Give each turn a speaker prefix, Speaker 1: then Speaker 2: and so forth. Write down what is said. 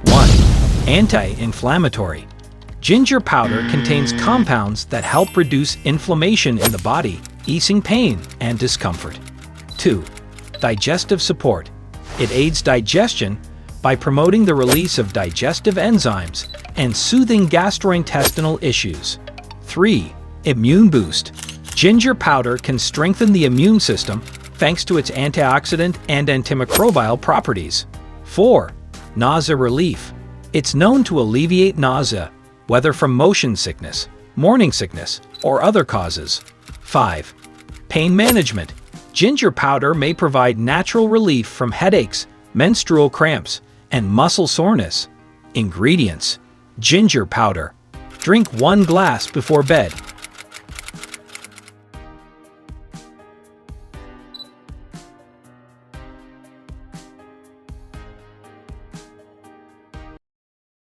Speaker 1: 1. Anti-inflammatory. Ginger powder contains compounds that help reduce inflammation in the body, easing pain and discomfort. 2. Digestive support. It aids digestion by promoting the release of digestive enzymes and soothing gastrointestinal issues. 3. Immune boost. Ginger powder can strengthen the immune system thanks to its antioxidant and antimicrobial properties. 4. Nausea relief. It's known to alleviate nausea, whether from motion sickness, morning sickness, or other causes. 5. Pain management. Ginger powder may provide natural relief from headaches, menstrual cramps, and muscle soreness. Ingredients: ginger powder. Drink 1 glass before bed.